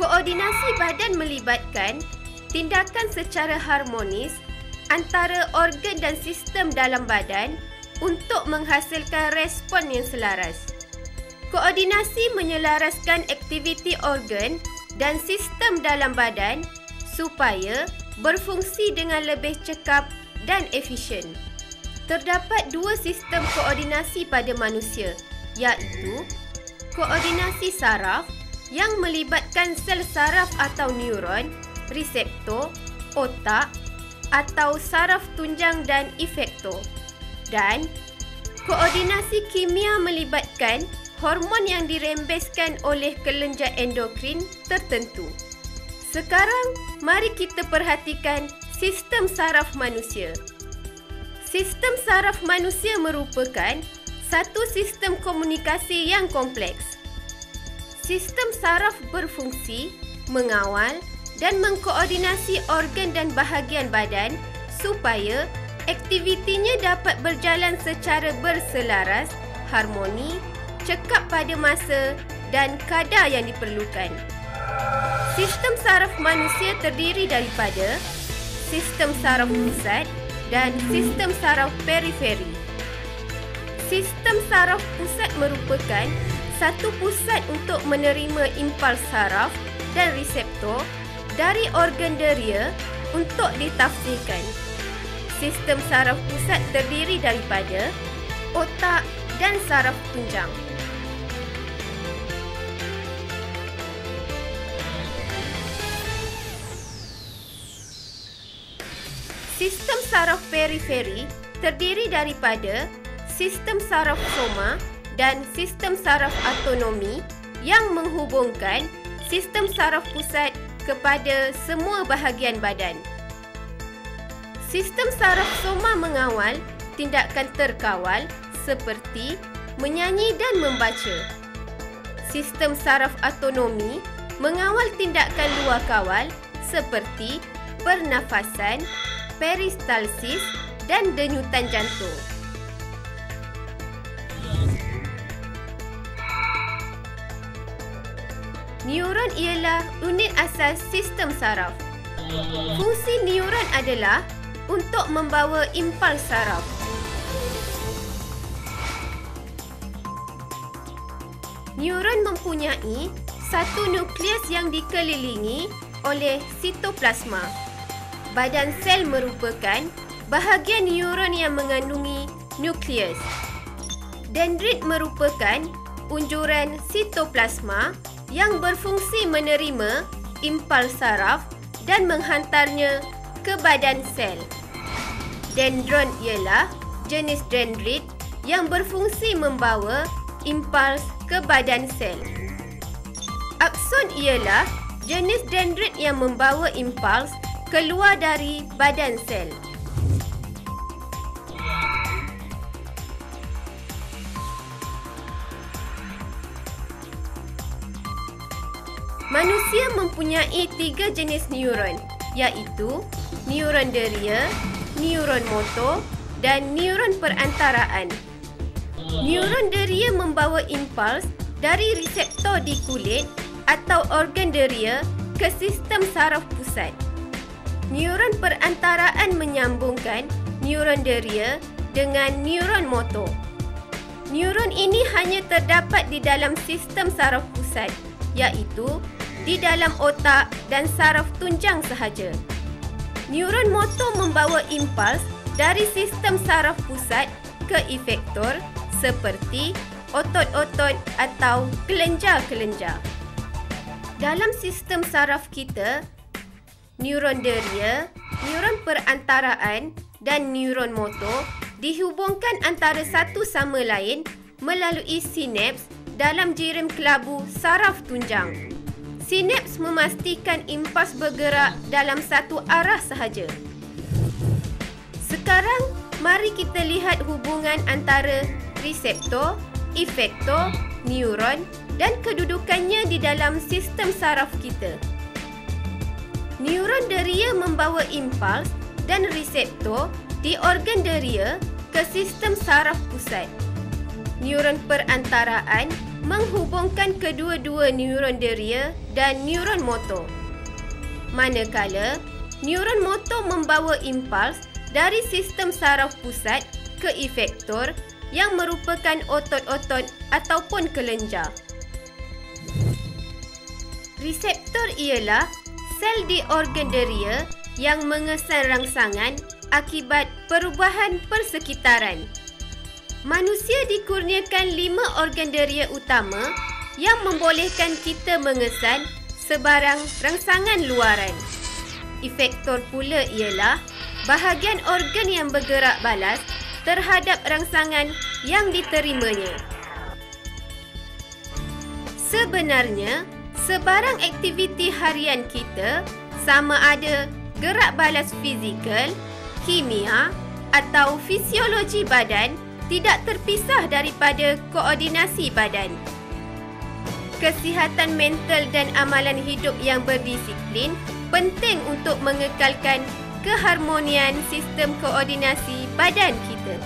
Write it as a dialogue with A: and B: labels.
A: Koordinasi badan melibatkan tindakan secara harmonis antara organ dan sistem dalam badan untuk menghasilkan respon yang selaras. Koordinasi menyelaraskan aktiviti organ dan sistem dalam badan supaya berfungsi dengan lebih cekap dan efisien. Terdapat dua sistem koordinasi pada manusia, iaitu koordinasi saraf yang melibatkan sel saraf atau neuron, reseptor, otak atau saraf tunjang dan efektor, dan koordinasi kimia melibatkan hormon yang dirembeskan oleh kelenjar endokrin tertentu. Sekarang, mari kita perhatikan sistem saraf manusia. Sistem saraf manusia merupakan satu sistem komunikasi yang kompleks. Sistem saraf berfungsi mengawal dan mengkoordinasi organ dan bahagian badan supaya aktivitinya dapat berjalan secara berselaras, harmoni, cekap pada masa dan kadar yang diperlukan. Sistem saraf manusia terdiri daripada sistem saraf pusat dan sistem saraf periferi. Sistem saraf pusat merupakan satu pusat untuk menerima impuls saraf dan reseptor dari organ deria untuk ditafsirkan. Sistem saraf pusat terdiri daripada otak dan saraf tunjang. Sistem saraf periferi terdiri daripada sistem saraf soma dan sistem saraf autonomi yang menghubungkan sistem saraf pusat kepada semua bahagian badan. Sistem saraf soma mengawal tindakan terkawal seperti menyanyi dan membaca. Sistem saraf autonomi mengawal tindakan luar kawal seperti pernafasan, peristalsis dan denyutan jantung. Neuron ialah unit asas sistem saraf. Fungsi neuron adalah untuk membawa impuls saraf. Neuron mempunyai satu nukleus yang dikelilingi oleh sitoplasma. Badan sel merupakan bahagian neuron yang mengandungi nukleus. Dendrit merupakan unjuran sitoplasma yang berfungsi menerima impuls saraf dan menghantarnya ke badan sel. Dendron ialah jenis dendrit yang berfungsi membawa impuls ke badan sel. Akson ialah jenis dendrit yang membawa impuls keluar dari badan sel. Manusia mempunyai 3 jenis neuron, iaitu neuron deria, neuron motor dan neuron perantaraan. Neuron deria membawa impuls dari reseptor di kulit atau organ deria ke sistem saraf pusat. Neuron perantaraan menyambungkan neuron deria dengan neuron motor. Neuron ini hanya terdapat di dalam sistem saraf pusat, iaitu di dalam otak dan saraf tunjang sahaja. Neuron motor membawa impuls dari sistem saraf pusat ke efektor seperti otot-otot atau kelenjar-kelenjar. Dalam sistem saraf kita, neuron deria, neuron perantaraan dan neuron motor dihubungkan antara satu sama lain melalui sinaps dalam jirim kelabu saraf tunjang. Sinaps memastikan impuls bergerak dalam satu arah sahaja. Sekarang, mari kita lihat hubungan antara reseptor, efektor, neuron dan kedudukannya di dalam sistem saraf kita. Neuron deria membawa impuls dan reseptor di organ deria ke sistem saraf pusat. Neuron perantaraan menghubungkan kedua-dua neuron deria dan neuron motor. Manakala neuron motor membawa impuls dari sistem saraf pusat ke efektor yang merupakan otot-otot ataupun kelenjar. Reseptor ialah sel di organ deria yang mengesan rangsangan akibat perubahan persekitaran. Manusia dikurniakan 5 organ deria utama yang membolehkan kita mengesan sebarang rangsangan luaran. Efektor pula ialah bahagian organ yang bergerak balas terhadap rangsangan yang diterimanya. Sebenarnya, sebarang aktiviti harian kita, sama ada gerak balas fizikal, kimia atau fisiologi badan, tidak terpisah daripada koordinasi badan. Kesihatan mental dan amalan hidup yang berdisiplin penting untuk mengekalkan keharmonian sistem koordinasi badan kita.